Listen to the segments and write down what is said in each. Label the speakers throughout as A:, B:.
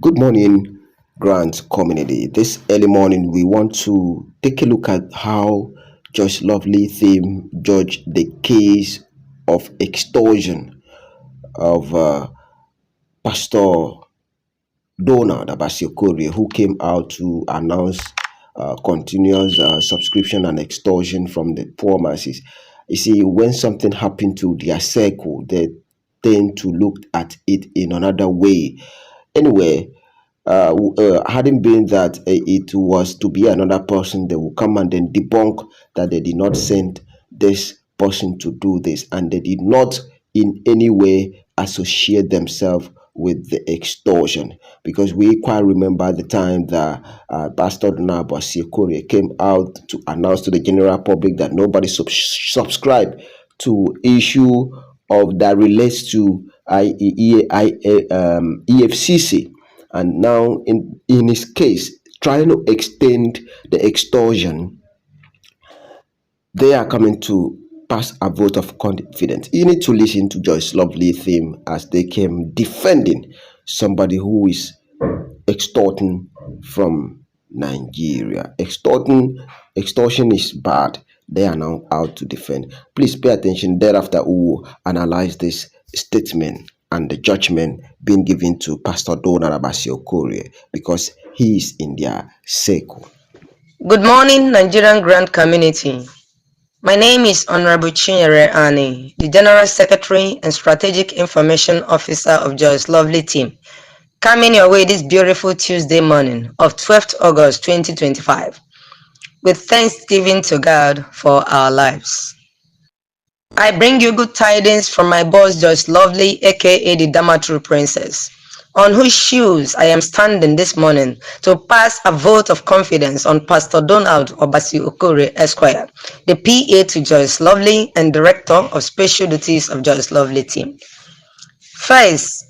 A: Good morning, Grant community. This early morning, we want to take a look at how Joyce Lovely theme judged the case of extortion of Pastor Donald Abasiokori, who came out to announce continuous subscription and extortion from the poor masses. You see, when something happened to their circle, they tend to look at it in another way. Anyway, hadn't been that it was to be another person, they will come and then debunk that they did not send this person to do this, and they did not in any way associate themselves with the extortion. Because we quite remember the time that Pastor Donald came out to announce to the general public that nobody subscribed to issue of that relates to EFCC, and now in his case trying to extend the extortion, they are coming to pass a vote of confidence. You need to listen to Joyce Lovely theme as they came defending somebody who is extorting from Nigeria. Extortion is bad. They are now out to defend. Please pay attention. Thereafter, we will analyze this statement and the judgment being given to Pastor Donald Abasiokori because he is in their circle.
B: Good morning, Nigerian Grand Community. My name is Honorable Chinyere Ani, the General Secretary and Strategic Information Officer of Joyce Lovely Team, coming your way this beautiful Tuesday morning of 12th August 2025, with thanksgiving to God for our lives. I bring you good tidings from my boss Joyce Lovely, aka the Damatru Princess, on whose shoes I am standing this morning to pass a vote of confidence on Pastor Donald Abasiokori Esquire, the PA to Joyce Lovely and Director of Special Duties of Joyce Lovely Team. First,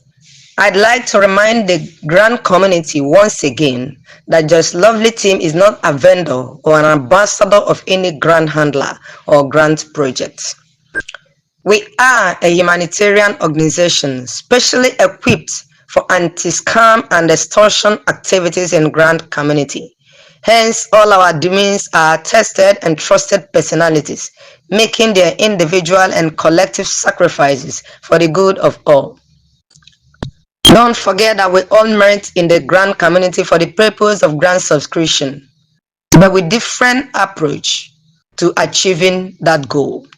B: I'd like to remind the grand community once again that Joyce Lovely Team is not a vendor or an ambassador of any grant handler or grant project. We are a humanitarian organization specially equipped for anti-scam and extortion activities in Grand Community. Hence, all our admins are tested and trusted personalities, making their individual and collective sacrifices for the good of all. Don't forget that we all merit in the Grand Community for the purpose of grant subscription, but with different approach to achieving that goal.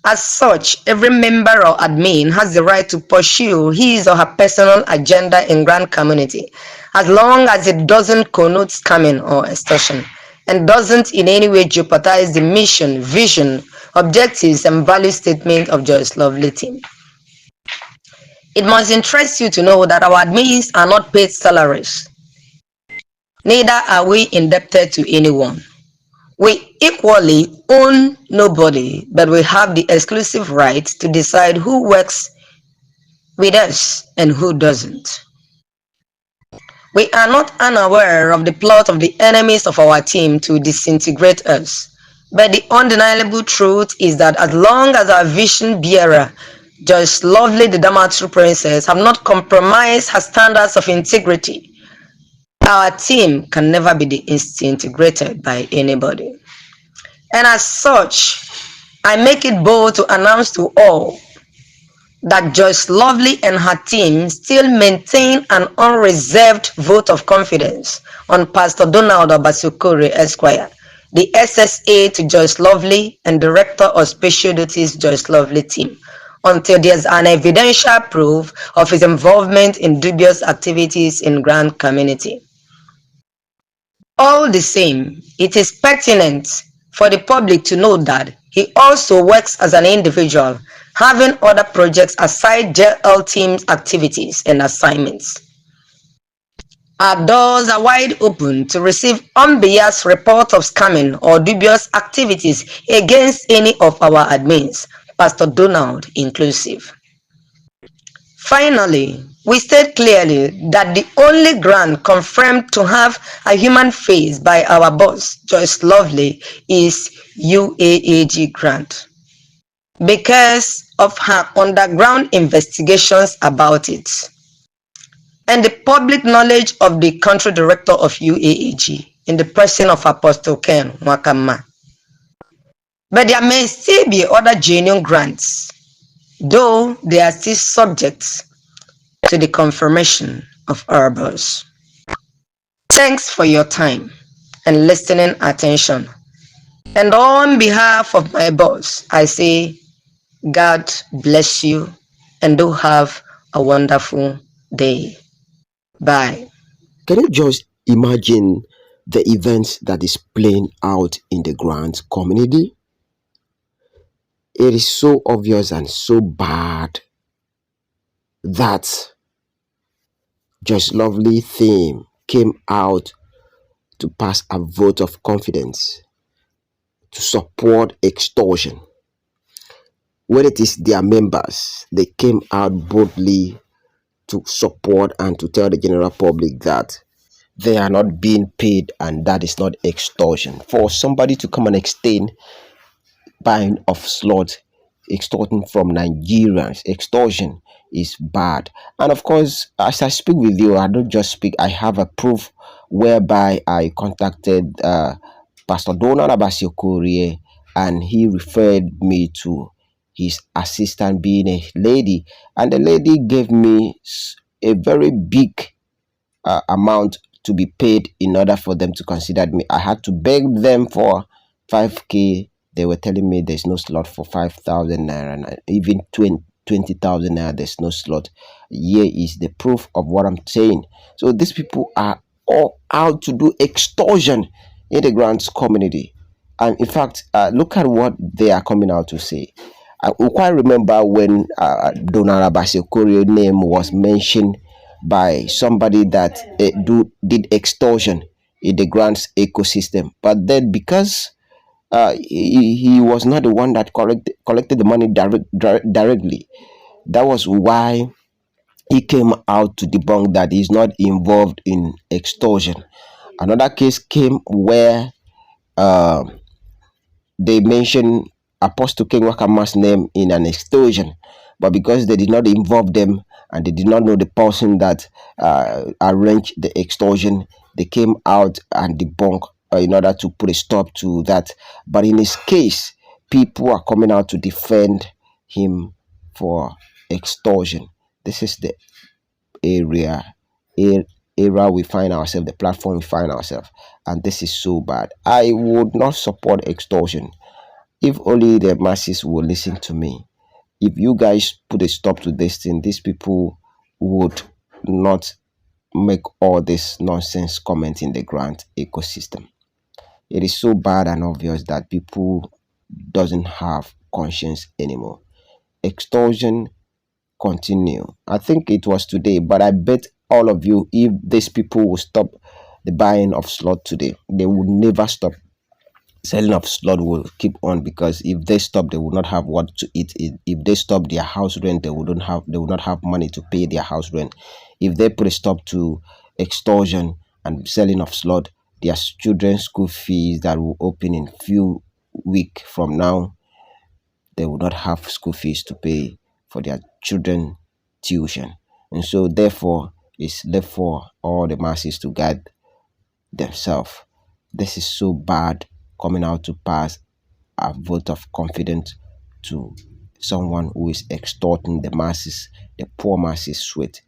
B: As such, every member or admin has the right to pursue his or her personal agenda in Grand Community, as long as it doesn't connote scamming or extortion, and doesn't in any way jeopardize the mission, vision, objectives, and value statement of Joyce Lovely Team. It must interest you to know that our admins are not paid salaries. Neither are we indebted to anyone. We equally own nobody, but we have the exclusive right to decide who works with us and who doesn't. We are not unaware of the plot of the enemies of our team to disintegrate us, but the undeniable truth is that as long as our vision bearer, Joyce Lovely the Damatru Princess, have not compromised her standards of integrity, our team can never be disintegrated by anybody. And as such, I make it bold to announce to all that Joyce Lovely and her team still maintain an unreserved vote of confidence on Pastor Donald Abasiokori Esquire, the SSA to Joyce Lovely and Director of Special Duties Joyce Lovely Team, until there's an evidential proof of his involvement in dubious activities in Grand Community. All the same, it is pertinent for the public to know that he also works as an individual, having other projects aside JL Team's activities and assignments. Our doors are wide open to receive unbiased reports of scamming or dubious activities against any of our admins, Pastor Donald inclusive. Finally, we state clearly that the only grant confirmed to have a human face by our boss, Joyce Lovely, is Uaag grant, because of her underground investigations about it. and the public knowledge of the country director of UAAG in the person of Apostle Ken Wakama. But there may still be other genuine grants, though they are still subject to the confirmation of our boss. Thanks for your time and listening attention. And on behalf of my boss, I say, God bless you and do have a wonderful day. Bye.
A: Can you just imagine the events that is playing out in the grant community? It is so obvious and so bad that Just Lovely theme came out to pass a vote of confidence to support extortion. When it is their members, they came out boldly to support and to tell the general public that they are not being paid and that is not extortion. For somebody to come and extend buying of slots, extorting from Nigerians, extortion is bad. And of course, as I speak with you, I don't just speak, I have a proof whereby I contacted Pastor Donald Abasiokorie, and he referred me to his assistant being a lady, and the lady gave me a very big amount to be paid in order for them to consider me. I had to beg them for 5k. They were telling me there's no slot for 5,000 naira, and even 20,000 naira, there's no slot. Here is the proof of what I'm saying. So these people are all out to do extortion in the grants community. And in fact, look at what they are coming out to say. I quite remember when Donald Abasiokorio's name was mentioned by somebody that did extortion in the grants ecosystem. But then because he was not the one that collected the money directly, that was why he came out to debunk that he's not involved in extortion. Another case came where uh, they mentioned Apostle King Wakama's name in an extortion, but because they did not involve them and they did not know the person that arranged the extortion, they came out and debunked in order to put a stop to that. But in his case, people are coming out to defend him for extortion. This is the area era we find ourselves, the platform we find ourselves, and this is so bad. I would not support extortion. If only the masses will listen to me. If you guys put a stop to this thing, these people would not make all this nonsense comment in the grant ecosystem. It is so bad and obvious that people doesn't have conscience anymore. Extortion continue. I think it was today, but I bet all of you, if these people will stop the buying of slot today, they will never stop. Selling of slot will keep on, because if they stop, they will not have what to eat. If they stop their house rent, they will not have money to pay their house rent. If they put a stop to extortion and selling of slot, their children's school fees that will open in few weeks from now, they will not have school fees to pay for their children tuition. And so therefore it's left for all the masses to guide themselves. This is so bad, coming out to pass a vote of confidence to someone who is extorting the masses, the poor masses sweat.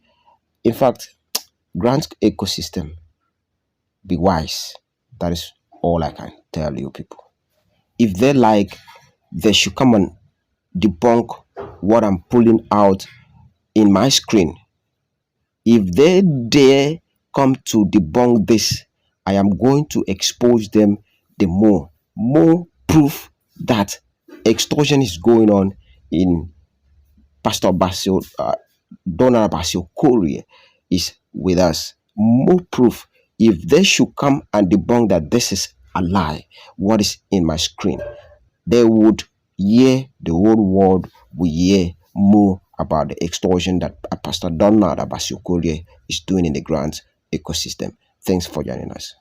A: In fact, grant ecosystem, be wise. That is all I can tell you people. If they like, they should come and debunk what I'm pulling out in my screen. If they dare come to debunk this, I am going to expose them the more proof that extortion is going on in Pastor Donald Abasiokorie is with us. More proof. If they should come and debunk that this is a lie, what is in my screen, they would hear, the whole world will hear more about the extortion that Pastor Donald Abasiokorie is doing in the grants ecosystem. Thanks for joining us.